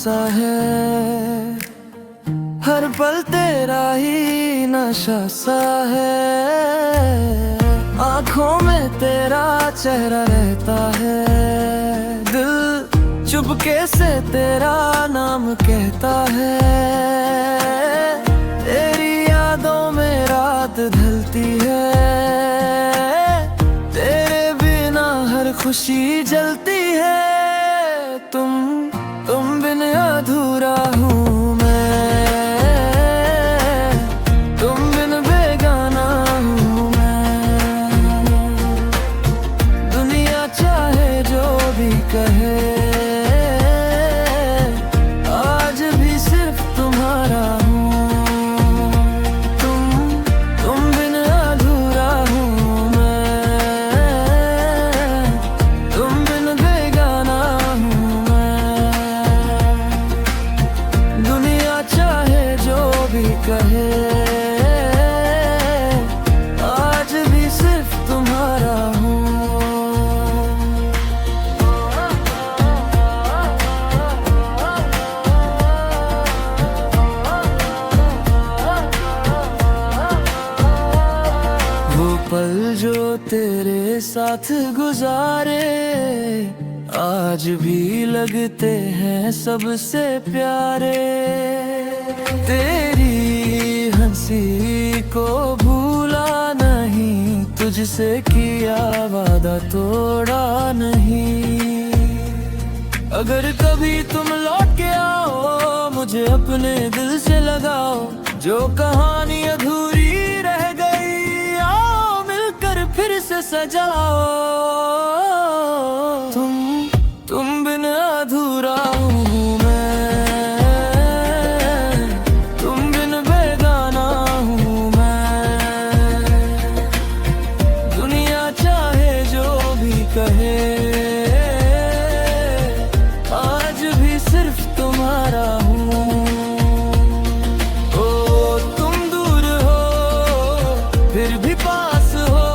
सा है, हर पल तेरा ही नशा सा है। आँखों में तेरा चेहरा रहता है, दिल चुपके से तेरा नाम कहता है। तेरी यादों में रात ढलती है, तेरे बिना हर खुशी जलती है। तुम बिन अधूरा हूँ मैं, तुम बिन बेगाना हूँ मैं। दुनिया चाहे जो भी कहे, आज भी सिर्फ तुम्हारा हूँ। तुम बिन अधूरा हूँ मैं, तुम बिन बेगाना हूँ मैं। दुनिया चाहे जो भी कहे, आज भी सिर्फ तुम्हारा हूँ। वो पल जो तेरे साथ गुजारे, आज भी लगते हैं सबसे प्यारे। तेरी हंसी को भूला नहीं, तुझसे किया वादा तोड़ा नहीं। अगर कभी तुम लौट के आओ, मुझे अपने दिल से लगाओ। जो कहानी अधूरी रह गई, आओ मिलकर फिर से सजाओ। तुम बिन अधूरा हूँ मैं, तुम बिन बेगाना हूँ मैं। दुनिया चाहे जो भी कहे, आज भी सिर्फ तुम्हारा हूँ। ओ तुम दूर हो फिर भी पास हो,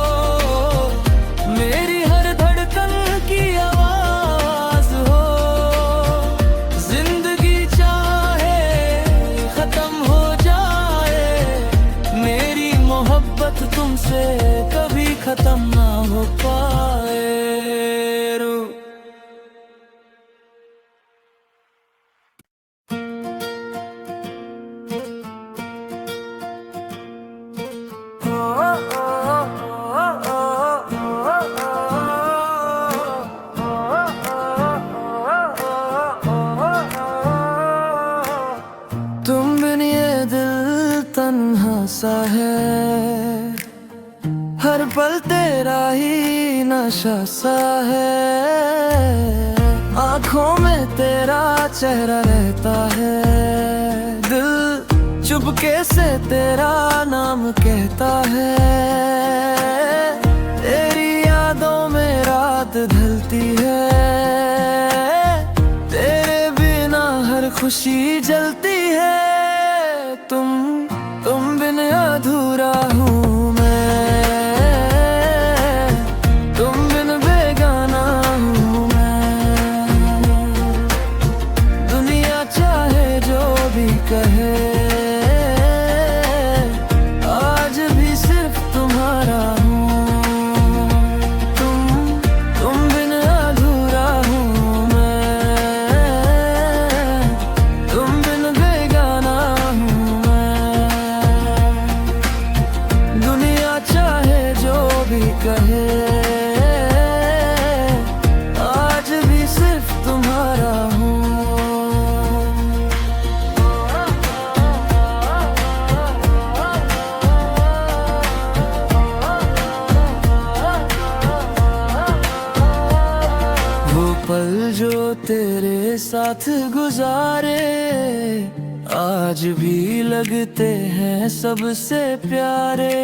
मेरी हर धड़कन की आवाज हो। जिंदगी चाहे खत्म हो जाए, मेरी मोहब्बत तुमसे कभी खत्म ना हो पाए। तुम बिन ये दिल तन्हा सा है, हर पल तेरा ही नशा सा है। आँखों में तेरा चेहरा रहता है, दिल चुपके से तेरा नाम कहता है। तेरी यादों में रात ढलती है, तेरे बिना हर खुशी जलती है। तुम बिन अधूरा हूँ मैं, तुम बिन बेगाना हूँ मैं। दुनिया चाहे जो भी कहे, आज भी सिर्फ तुम्हारा हूँ। तुम बिन अधूरा हूँ मैं, तुम बिन बेगाना हूँ मैं। दुनिया चाहे जो भी कहे, आज भी सिर्फ तुम्हारा हूँ। वो पल जो तेरे साथ गुजारे, आज भी लगते हैं सबसे प्यारे।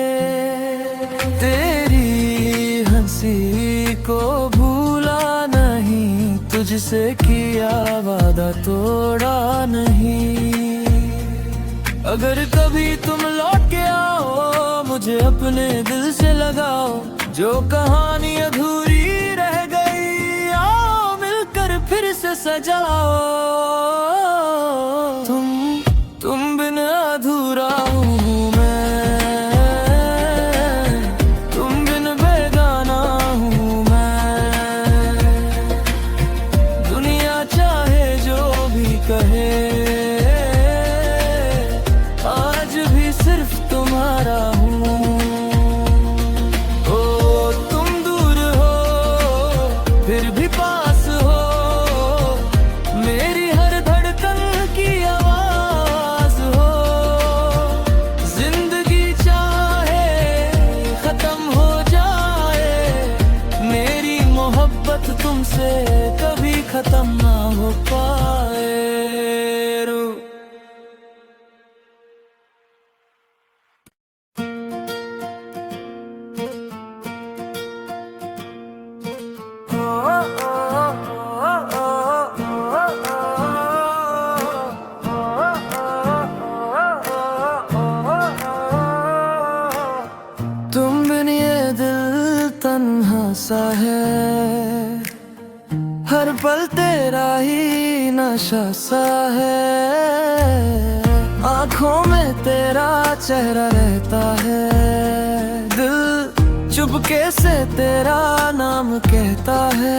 तेरी हंसी को भूला नहीं, तुझसे किया वादा तोड़ा नहीं। अगर कभी तुम लौट के आओ, मुझे अपने दिल से लगाओ। जो कहानी अधूरी रह गई, आओ मिलकर फिर से सजाओ। फिर भी पास हो, मेरी हर धड़कन की आवाज हो। जिंदगी चाहे खत्म हो जाए, मेरी मोहब्बत तुमसे कभी खत्म ना हो पाए। तुम बिन ये दिल तन्हा सा है, हर पल तेरा ही नशा सा है। आँखों में तेरा चेहरा रहता है, दिल चुपके से तेरा नाम कहता है।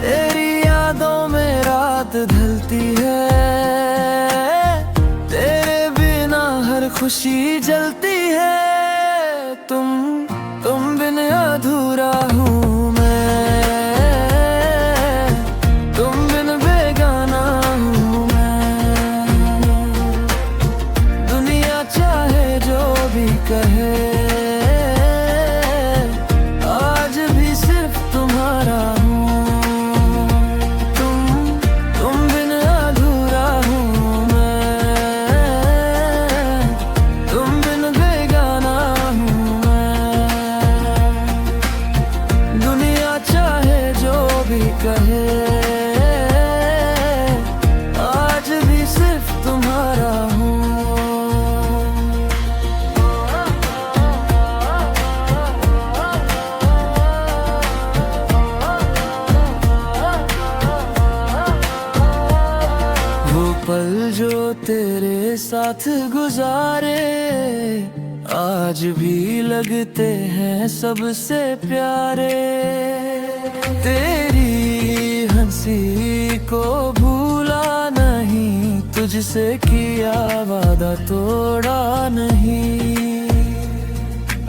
तेरी यादों में रात ढलती है, तेरे बिना हर खुशी जलती है। तुम बिन अधूरा हूँ मैं, तुम बिन बेगाना हूँ मैं। दुनिया चाहे जो भी कहे, आज भी सिर्फ तुम्हारा हूँ। तुम बिन अधूरा हूँ मैं, तुम बिन बेगाना हूँ मैं। दुनिया चाहे जो भी कहे, आज भी सिर्फ तुम्हारा हूँ। वो पल जो तेरे साथ गुजारे, आज भी लगते हैं सबसे प्यारे। तेरी हंसी को भूला नहीं, तुझसे किया वादा तोड़ा नहीं।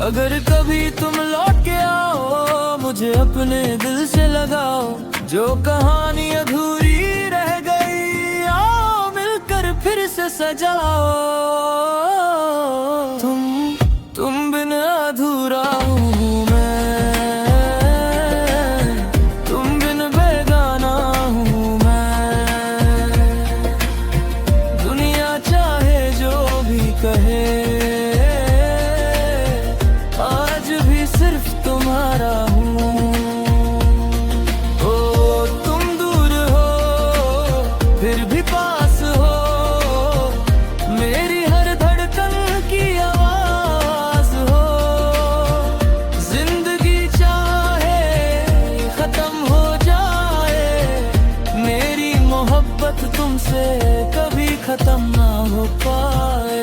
अगर कभी तुम लौट के आओ, मुझे अपने दिल से लगाओ। जो कहानी अधूरी रह गई, आओ मिलकर फिर से सजाओ। तुम बिन अधूरा हूँ मैं, तुम बिन बेगाना हूँ मैं। दुनिया चाहे जो भी कहे, आज भी सिर्फ तुम्हारा हूँ। ओ तुम दूर हो फिर भी पास हो, मेरी हर धड़कन की आवाज हो। जिंदगी चाहे खत्म हो जाए, मेरी मोहब्बत तुमसे कभी खत्म ना हो पाए।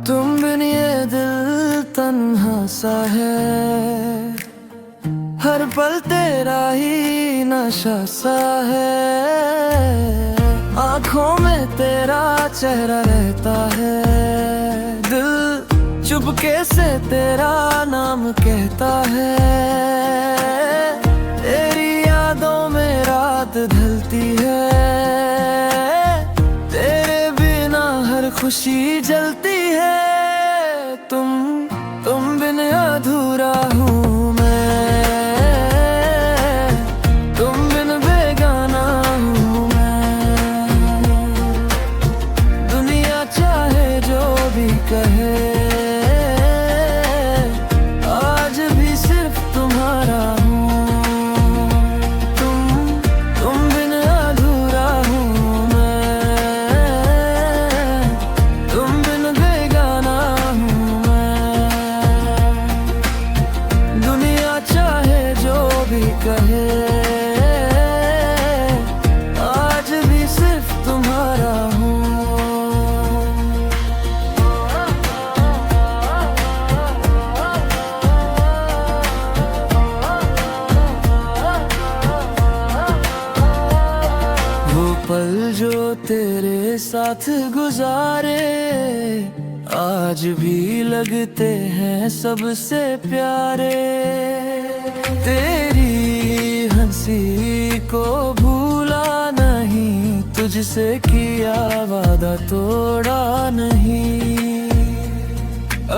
तुम बिन ये दिल तन्हा सा है, हर पल तेरा ही नशा सा है। आँखों में तेरा चेहरा रहता है, दिल चुपके से तेरा नाम कहता है। तेरी यादों में रात ढलती है, तेरे बिना हर खुशी जलती है। तुम बिन अधूरा हूँ मैं, तुम बिन बेगाना हूँ मैं। दुनिया चाहे जो भी कहे, आज भी सिर्फ तुम्हारा हूँ। तुम बिन अधूरा हूँ मैं, तुम बिन साथ गुजारे आज भी लगते हैं सबसे प्यारे। तेरी हंसी को भूला नहीं, तुझसे किया वादा तोड़ा नहीं।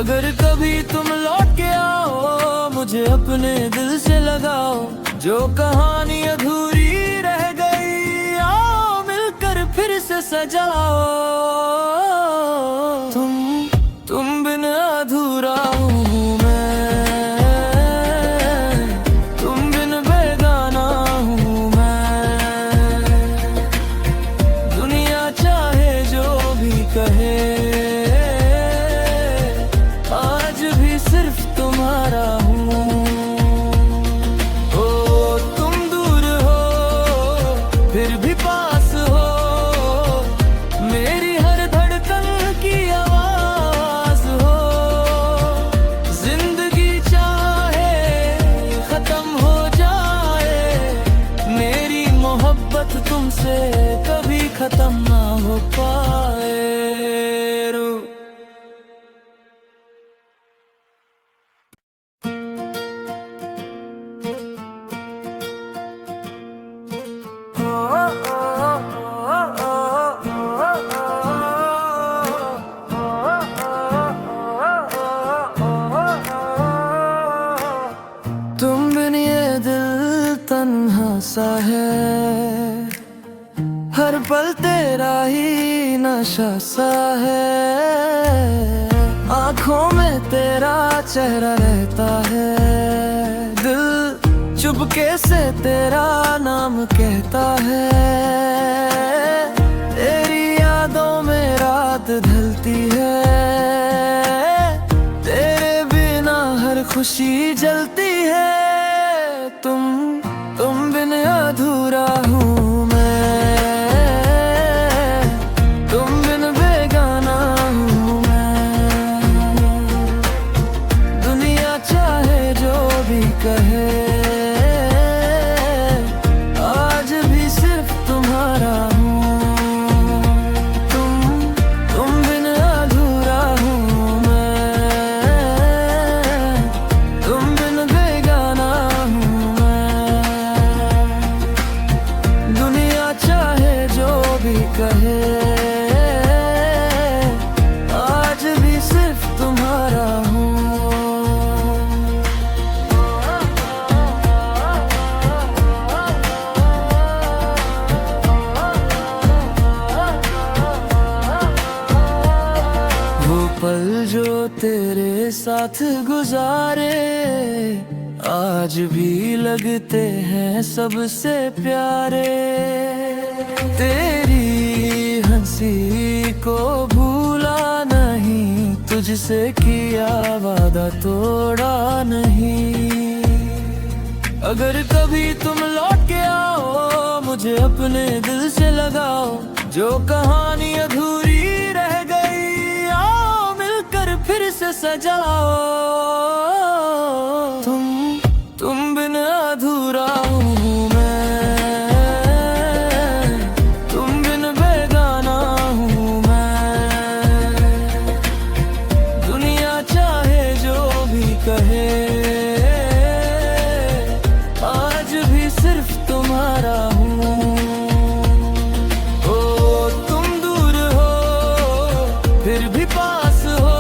अगर कभी तुम लौट के आओ मुझे अपने दिल से लगाओ, जो कहानी अधूरी रह गई आओ मिलकर फिर से सजाओ। तुम बिन अधूरा हूँ मैं, तुम बिन बेगाना हूँ मैं। दुनिया चाहे जो भी कहे आज भी सिर्फ तुम्हारा हूँ। ओ तुम दूर हो फिर भी पास हो, मेरी हर धड़कन की आवाज हो। जिंदगी चाहे खत्म हो जाए, मेरी मोहब्बत तुमसे कभी खत्म ना हो पाए। तुम बिन ये दिल तन्हा सा है, हर पल तेरा ही नशा सा है। आँखों में तेरा चेहरा रहता है, दिल चुपके से तेरा नाम कहता है। तेरी यादों में रात ढलती है, तेरे बिना हर खुशी जलती है। तुम बिन अधूरा हूँ मैं, तुम बिन बेगाना हूँ मैं। दुनिया चाहे जो भी कहे आज भी सिर्फ तुम्हारा हूँ। तुम बिन अधूरा हूँ मैं, तुम बिन बेगाना हूँ मैं। दुनिया चाहे जो भी कहे आज भी सिर्फ तुम्हारा हूँ। वो पल जो तेरे साथ गुजारे आज भी लगते हैं सबसे प्यारे। तेरी हंसी को भूला नहीं, तुझसे किया वादा तोड़ा नहीं। अगर कभी तुम लौट के आओ मुझे अपने दिल से लगाओ, जो कहानी अधूरी रह गई आओ मिलकर फिर से सजाओ। तुम बिन अधूरा हूँ मैं, तुम बिन बेगाना हूँ मैं। दुनिया चाहे जो भी कहे आज भी सिर्फ तुम्हारा हूँ। ओ तुम दूर हो फिर भी पास हो,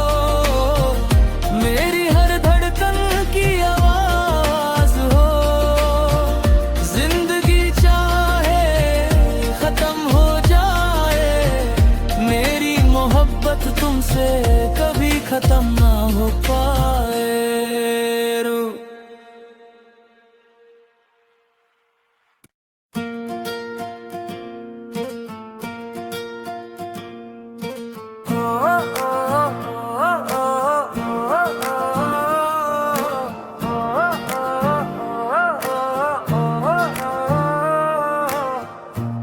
मेरी हर धड़कन की आवाज हो। जिंदगी चाहे खत्म हो जाए, मेरी मोहब्बत तुमसे कभी खत्म ना हो पाए।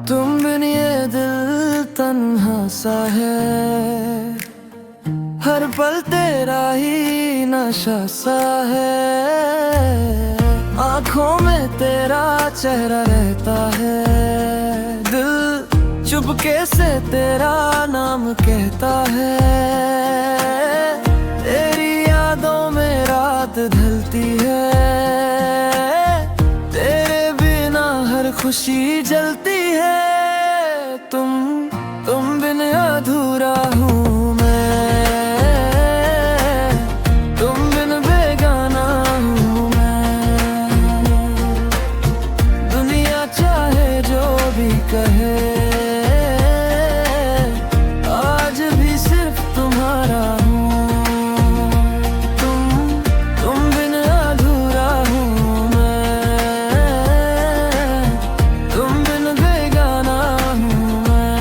तुम बिन ये दिल तन्हा सा है, हर पल तेरा ही नशा सा है। आँखों में तेरा चेहरा रहता है, दिल चुपके से तेरा नाम कहता है, तेरी यादों में रात ढलती है, तेरे बिना हर खुशी जलती है। तुम बिन अधूरा हूँ मैं, तुम बिन बेगाना हूँ मैं। दुनिया चाहे जो भी कहे, आज भी सिर्फ तुम्हारा हूँ। तुम बिन अधूरा हूँ मैं, तुम बिन बेगाना हूँ मैं।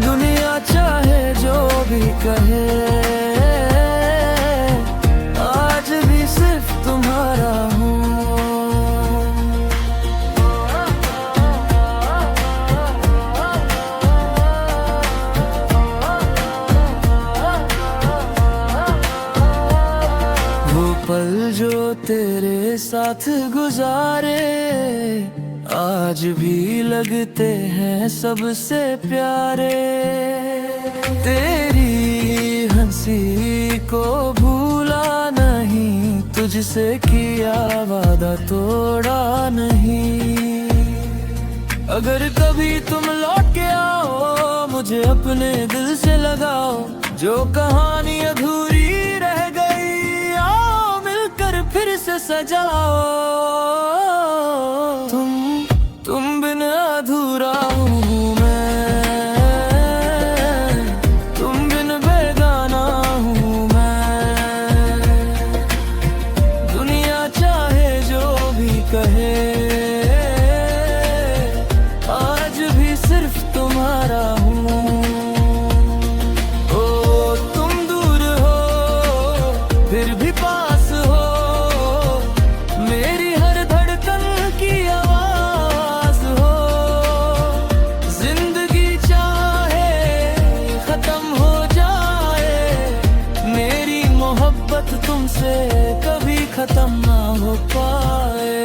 दुनिया चाहे जो भी कहे, आज भी सिर्फ तुम्हारा हूँ। वो पल जो तेरे साथ गुजारे, आज भी लगते हैं सबसे प्यारे। तेरी हंसी को भूला नहीं, तुझसे किया वादा तोड़ा नहीं। अगर कभी तुम लौट के आओ, मुझे अपने दिल से लगाओ, जो कहानी अधूरी रह गई आओ मिलकर फिर से सजाओ। तुम बिन अधूरा हूँ मैं, तुम बिन बेगाना हूँ मैं। दुनिया चाहे जो भी कहे, आज भी सिर्फ तुम्हारा हूँ। ओ तुम दूर हो फिर भी पास हो, मेरी हर धड़कन की आवाज हो। जिंदगी चाहे खत्म हो जाए, मेरी मोहब्बत तुमसे कभी खत्म ना हो पाए।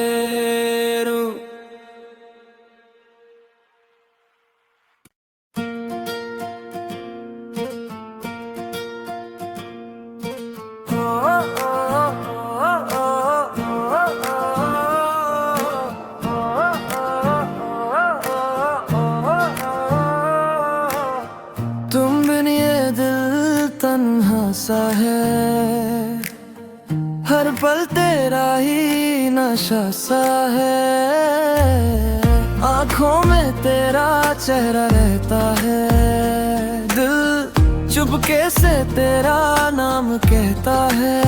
तुम बिन ये दिल तन्हा सा है, हर पल तेरा ही नशा सा है। आँखों में तेरा चेहरा रहता है, दिल चुपके से तेरा नाम कहता है।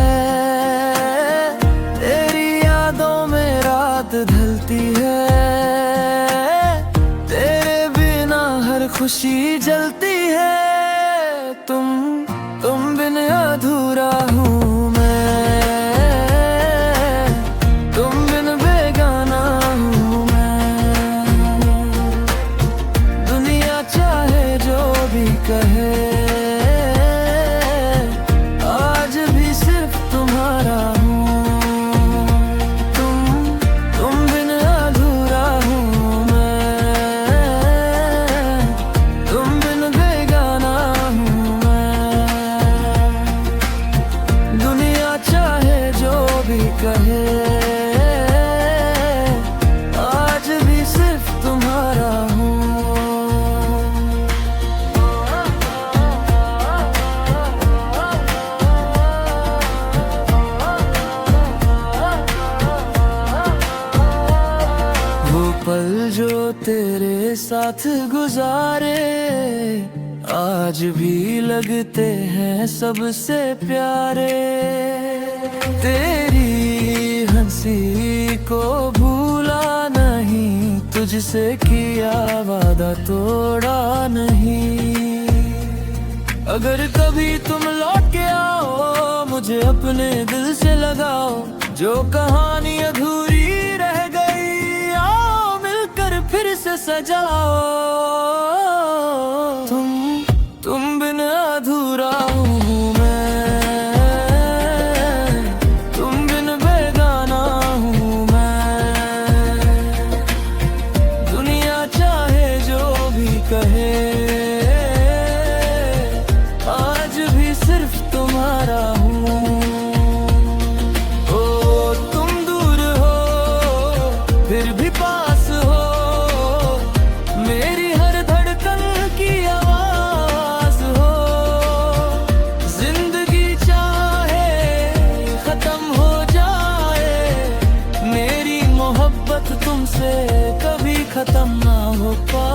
तेरी यादों में रात ढलती है, तेरे बिना हर खुशी जलती है। तुम बिन अधूरा हूँ मैं, तुम बिन बेगाना हूँ मैं। दुनिया चाहे जो भी कहे, आज भी सिर्फ तुम्हारा हूँ। तुम बिन अधूरा हूँ मैं, तुम बिन बेगाना हूँ मैं। दुनिया चाहे जो भी कहे, आज भी सिर्फ तुम्हारा हूँ। वो पल जो तेरे साथ गुजारे, आज भी लगते हैं सबसे प्यारे। तेरी हंसी को भूला नहीं, तुझसे किया वादा तोड़ा नहीं। अगर कभी तुम लौट के आओ, मुझे अपने दिल से लगाओ, जो कहानी अधूरी रह गई आओ मिलकर फिर से सजाओ। तुम बिन अधूरा हूँ मैं, तुम बिन बेगाना हूँ मैं। दुनिया चाहे सिर्फ तुम्हारा हूँ। ओ तुम दूर हो फिर भी पास हो, मेरी हर धड़कन की आवाज हो। जिंदगी चाहे खत्म हो जाए, मेरी मोहब्बत तुमसे कभी खत्म ना हो पाए।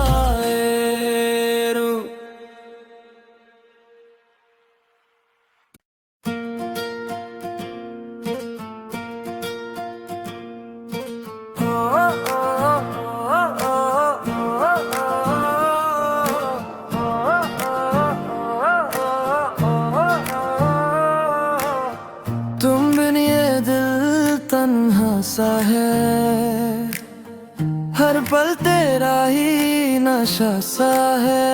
तुम बिन ये दिल तन्हा सा है, हर पल तेरा ही नशा सा है।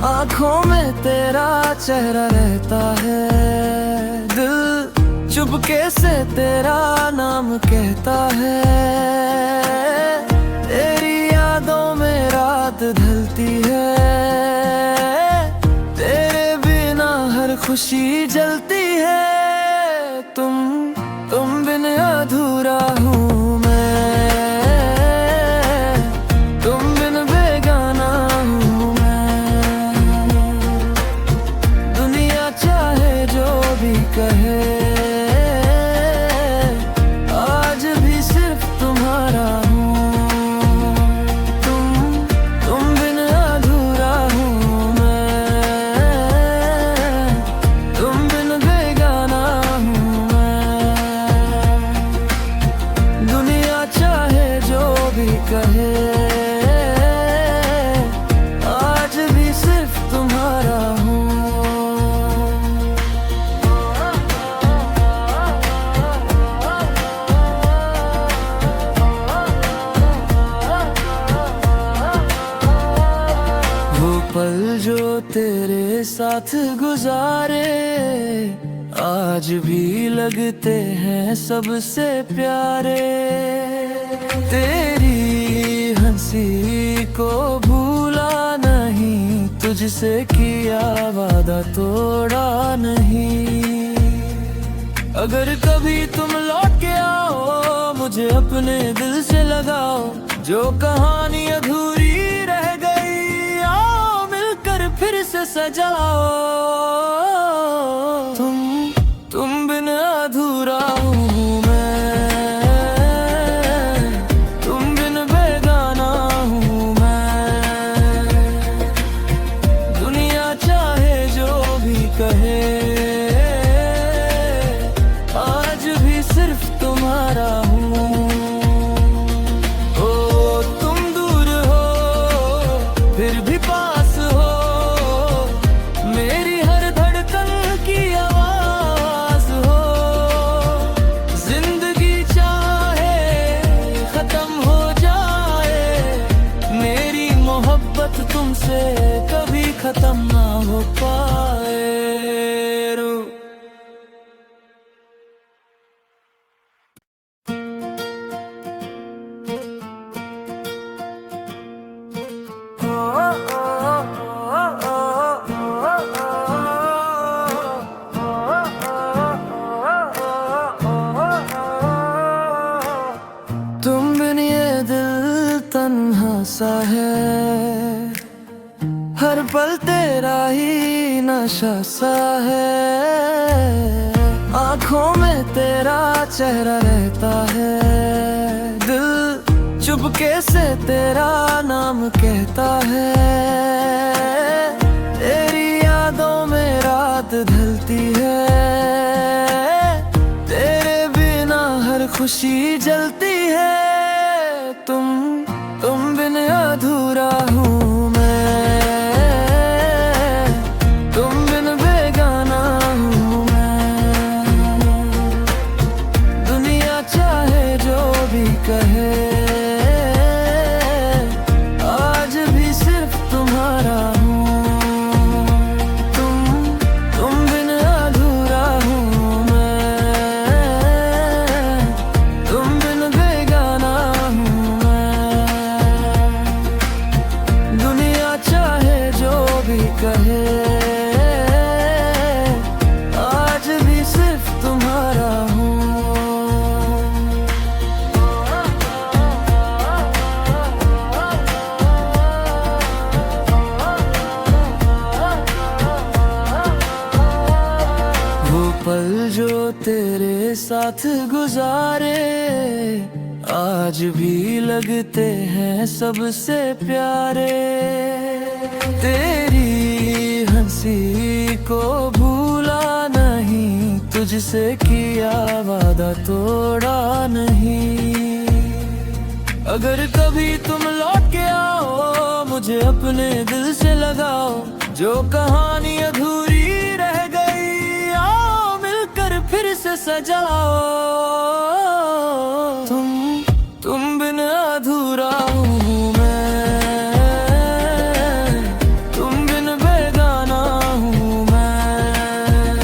आँखों में तेरा चेहरा रहता है, दिल चुपके से तेरा नाम कहता है। तेरी यादों में रात ढलती है, तेरे बिना हर खुशी जलती है। तुम बिन अधूरा हूँ मैं, तुम बिन बेगाना हूँ मैं। दुनिया चाहे जो भी कहे, आज भी सिर्फ तुम्हारा हूँ। तुम बिन अधूरा हूँ मैं, तुम बिन बेगाना हूँ मैं। दुनिया चाहे जो भी कहे, आज भी सिर्फ तुम्हारा हूँ। वो पल जो तेरे साथ गुजारे, आज भी लगते हैं सबसे प्यारे। तेरी हंसी को भूला नहीं, तुझसे किया वादा तोड़ा नहीं। अगर कभी तुम लौट के आओ, मुझे अपने दिल से लगाओ। जो कहानी अधूरी रह गई, आओ मिलकर फिर से सजाओ। तुम बिन अधूरा हूँ मैं, तुम बिन बेगाना हूँ मैं। दुनिया चाहे जो भी कहे, आज भी सिर्फ तुम्हारा हूँ। ओ तुम दूर हो फिर भी पास हो, मेरी हर धड़कन की आवाज हो। जिंदगी चाहे खत्म हो जाए, मेरी मोहब्बत तुमसे कभी खत्म ना हो पाए। तुम बिन ये दिल तन्हा सा है, हर पल तेरा ही नशा सा है। आँखों में तेरा चेहरा रहता है, दिल चुपके से तेरा नाम कहता है। तेरी यादों में रात ढलती है, तेरे बिना हर खुशी जलती है। तुम बिन अधूरा हूँ मैं, तुम बिन बेगाना हूँ मैं। दुनिया चाहे जो भी कहे, आज भी सिर्फ तुम्हारा हूँ। तुम बिन अधूरा हूँ मैं, तुम बिन बेगाना जो तेरे साथ गुजारे आज भी लगते हैं सबसे प्यारे। तेरी हंसी को भूला नहीं, तुझसे किया वादा तोड़ा नहीं। अगर कभी तुम लौट के आओ मुझे अपने दिल से लगाओ, जो कहानी अधूरी रह गई आओ मिलकर फिर से सजाओ। तुम बिन अधूरा हूँ मैं, तुम बिन बेगाना हूँ मैं।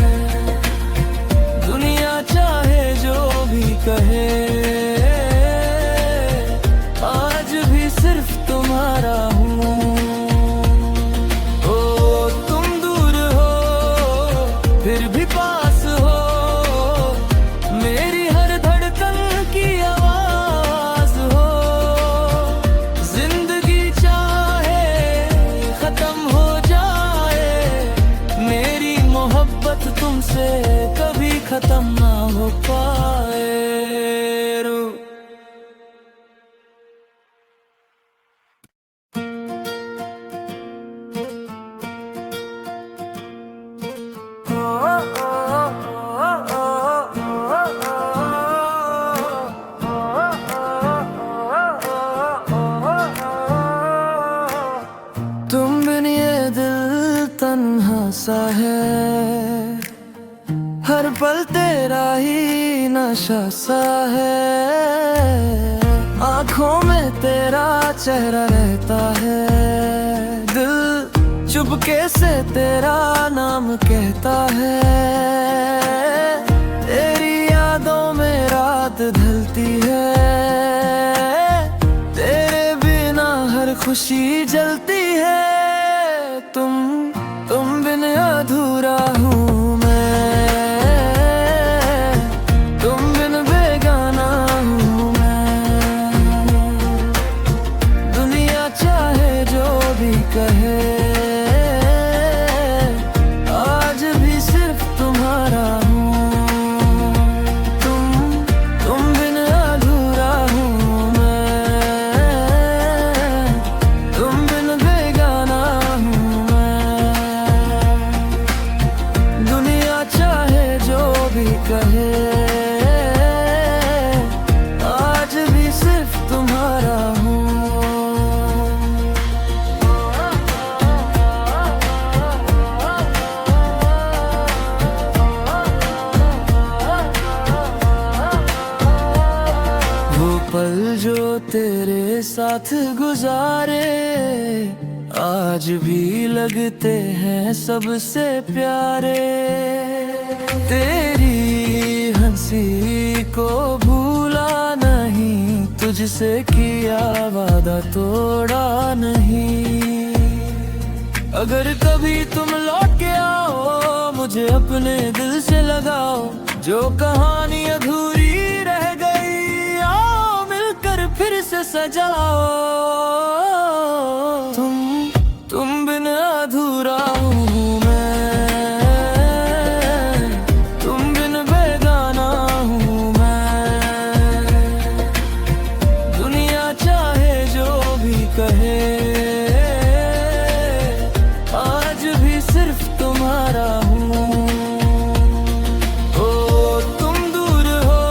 दुनिया चाहे जो भी कहे आज भी सिर्फ तुम्हारा हूँ। ओ तुम दूर हो फिर भी पास हो, मेरी हर धड़कन की आवाज हो। जिंदगी चाहे खत्म हो जाए, मेरी मोहब्बत तुमसे कभी खत्म ना हो पाए। तुम बिन ये दिल तन्हा सा है, हर पल तेरा ही नशा सा है। आँखों में तेरा चेहरा रहता है, दिल चुपके से तेरा नाम कहता है। तेरी यादों में रात ढलती है, तेरे बिना हर खुशी जलती है। तुम बिन अधूरा हूँ मैं, तुम बिन बेगाना हूँ मैं। दुनिया चाहे जो भी कहे आज भी सिर्फ तुम्हारा हूँ। तुम बिन अधूरा हूँ मैं, तुम बिन बेगाना हूँ मैं। दुनिया चाहे जो भी कहे आज भी सिर्फ तुम्हारा हूँ। वो पल जो तेरे साथ गुजारे आज भी लगते हैं सबसे प्यारे। तेरी हंसी को भूला नहीं, तुझसे किया वादा तोड़ा नहीं। अगर कभी तुम लौट के आओ मुझे अपने दिल से लगाओ, जो कहानी अधूरी रह गई आओ मिलकर फिर से सजाओ। तुम बिन अधूरा हूँ मैं, तुम बिन बेगाना हूँ मैं। दुनिया चाहे जो भी कहे आज भी सिर्फ तुम्हारा हूँ। ओ तुम दूर हो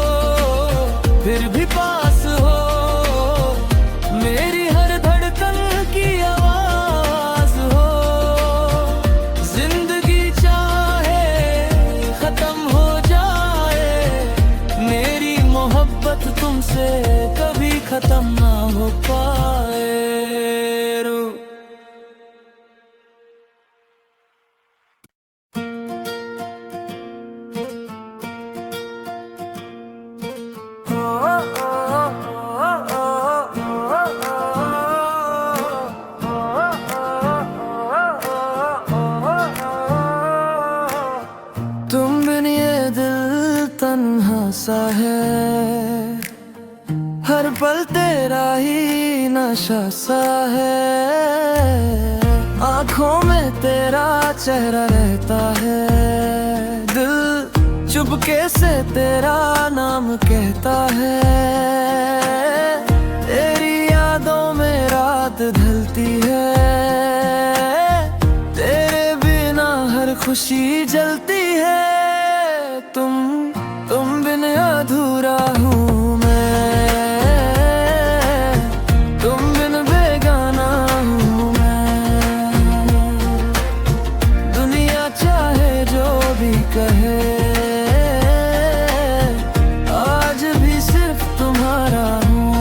फिर भी पास हो, मेरी हर धड़कन की आवाज हो। जिंदगी चाहे खत्म हो जाए, मेरी मोहब्बत तुमसे कभी खत्म ना हो पाए। तुम बिन ये दिल तन्हा सा है, हर पल तेरा ही नशा सा है। आँखों में तेरा चेहरा रहता है, दिल चुप चुपके से तेरा नाम कहता है, तेरी यादों में रात ढलती है, तेरे बिना हर खुशी जलती है। तुम बिन अधूरा हूँ मैं, तुम बिन बेगाना हूँ मैं। दुनिया चाहे जो भी कहे, आज भी सिर्फ तुम्हारा हूँ।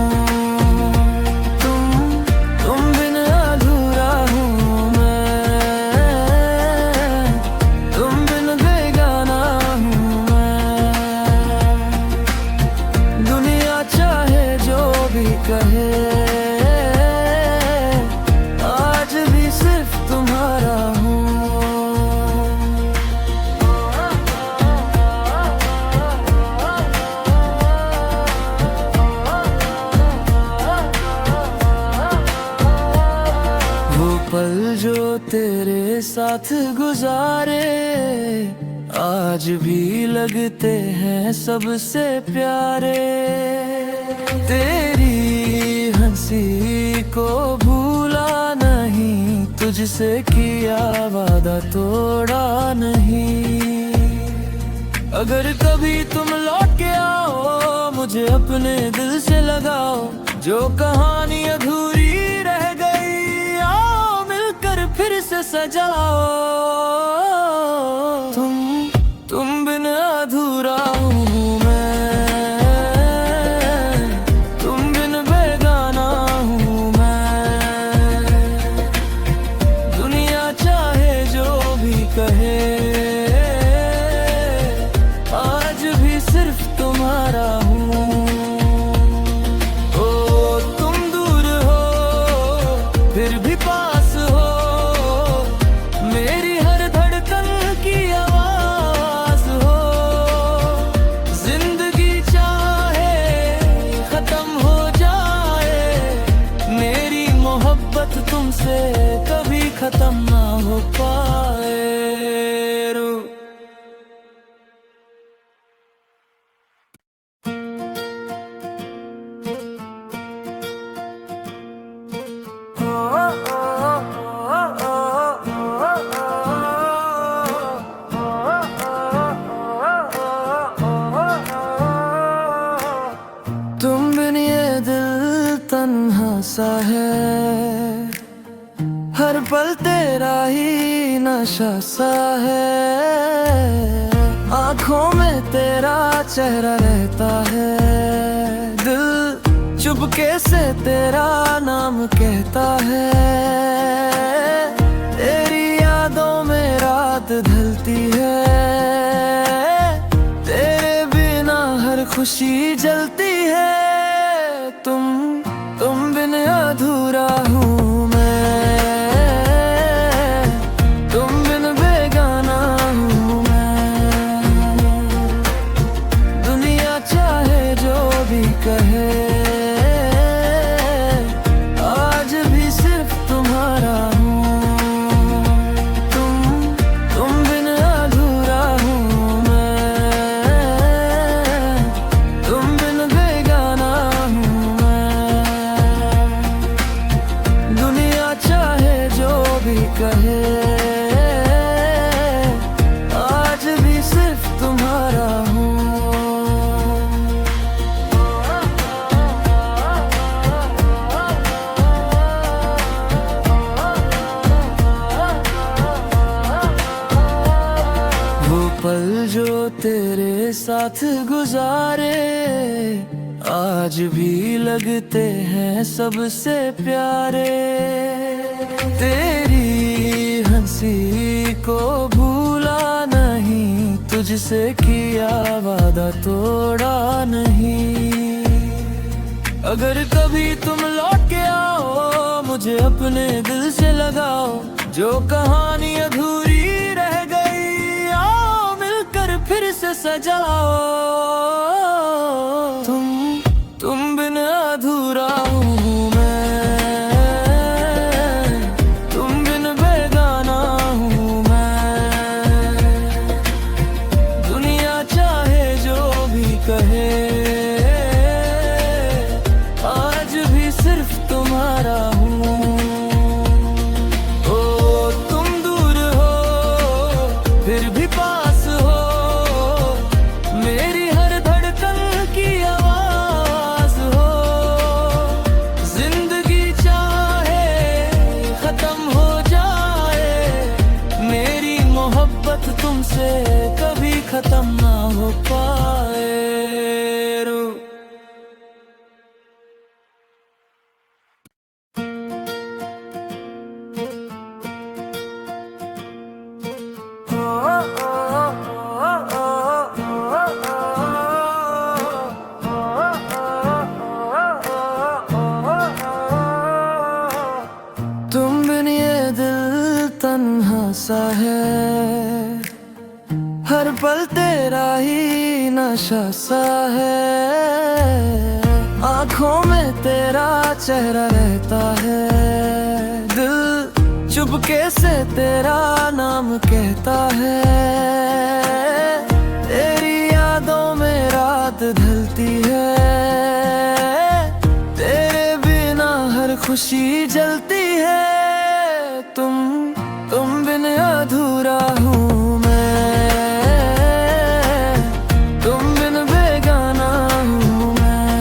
तुम बिन अधूरा हूँ मैं, तुम बिन बेगाना हूँ मैं। दुनिया चाहे जो भी कहे, आज भी सिर्फ तुम्हारा हूँ। वो पल जो तेरे साथ गुजारे, आज भी लगते हैं सबसे प्यारे। तेरी हंसी को भूला नहीं, तुझसे किया वादा तोड़ा नहीं। अगर कभी तुम लौट के आओ, मुझे अपने दिल से लगाओ, जो कहानी अधूरी रह गई आओ मिलकर फिर से सजाओ। तुम बिन अधूरा हूँ मैं, तुम बिन बेगाना हूँ मैं। दुनिया चाहे जो भी कहे, आज भी सिर्फ तुम्हारा हूँ। ओ तुम दूर हो फिर भी पास हो, मेरी हर धड़कन की आवाज हो। जिंदगी चाहे खत्म हो जाए, मेरी मोहब्बत तुमसे कभी खत्म ना हो पाए। तुम बिन ये दिल तन्हा सा है, हर पल तेरा ही नशा सा है। आँखों में तेरा चेहरा रहता है, दिल चुपके से तेरा नाम कहता है। तेरी यादों में रात ढलती है, तेरे बिना हर खुशी जलती है। तुम बिन अधूरा हूँ मैं, तुम बिन बेगाना हूँ मैं। दुनिया चाहे जो भी कहे, आज भी सिर्फ तुम्हारा हूँ। तुम बिन अधूरा हूँ मैं, तुम बिन बेगाना हूँ मैं। दुनिया चाहे जो भी कहे, आज भी सिर्फ तुम्हारा हूँ। वो पल जो तेरे साथ गुजारे, आज भी लगते हैं सबसे प्यारे। तेरी हंसी को भूला नहीं, तुझसे किया वादा तोड़ा नहीं। अगर कभी तुम लौट के आओ, मुझे अपने दिल से लगाओ, जो कहानी अधूरी रह गई आओ मिलकर फिर से सजाओ। तुम बिन अधूरा हूँ मैं, तुम बिन बेगाना हूँ मैं। दुनिया चाहे मोहब्बत तुमसे कभी खत्म ना हो पाए। तुम बिन ये दिल तन्हा सा है, हर पल तेरा ही नशा सा है। आँखों में तेरा चेहरा रहता है, दिल चुपके से तेरा नाम कहता है। तेरी यादों में रात ढलती है, तेरे बिना हर खुशी जलती है। तुम बिन अधूरा हूँ मैं, तुम बिन बेगाना हूँ मैं।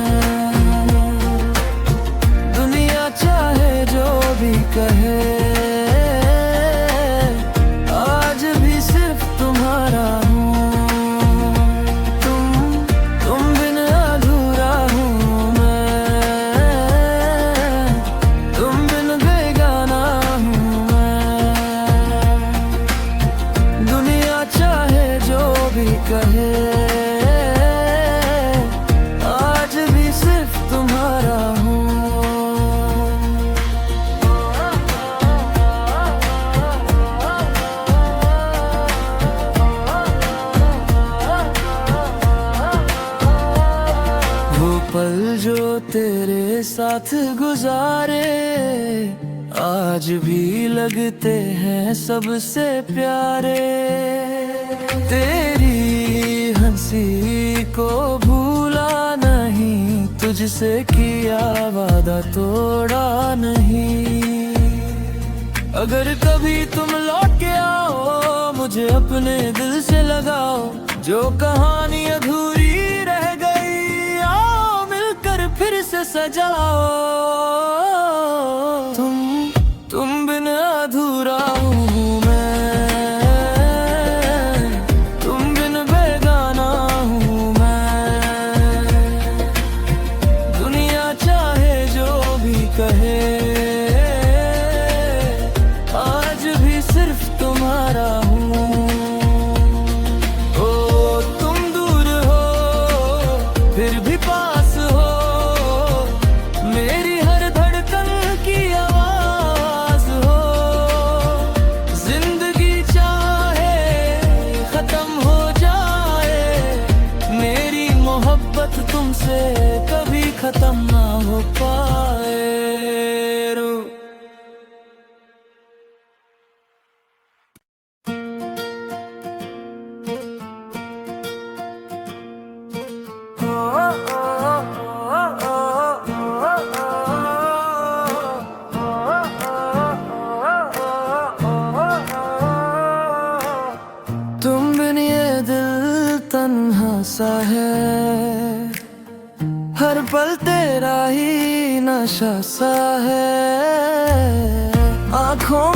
दुनिया चाहे जो भी कहे, आज भी सिर्फ तुम्हारा हूँ। तुम बिन अधूरा हूँ मैं, तुम बिन बेगाना हूँ मैं। दुनिया चाहे जो भी कहे, आज भी सिर्फ तुम्हारा हूँ। वो पल जो तेरे साथ गुजारे, आज भी लगते हैं सबसे प्यारे। तेरी हंसी को भूला नहीं, तुझसे किया वादा तोड़ा नहीं। अगर कभी तुम लौट के आओ, मुझे अपने दिल से लगाओ। जो कहानी अधूरी रह गई, आओ मिलकर फिर से सजाओ। तुम बिन अधूरा हूँ मैं, तुम बिन बेगाना हूँ मैं। दुनिया चाहे जो भी कहे, आज भी सिर्फ तुम्हारा हूँ। ओ तुम दूर हो फिर भी पास हो, मेरी हर धड़कन की आवाज हो। जिंदगी चाहे खत्म हो जाए, मेरी मोहब्बत तुमसे कभी खत्म ना हो पाए। तुम बिन ये दिल तन्हा सा है, हर पल तेरा ही नशा सा है। आँखों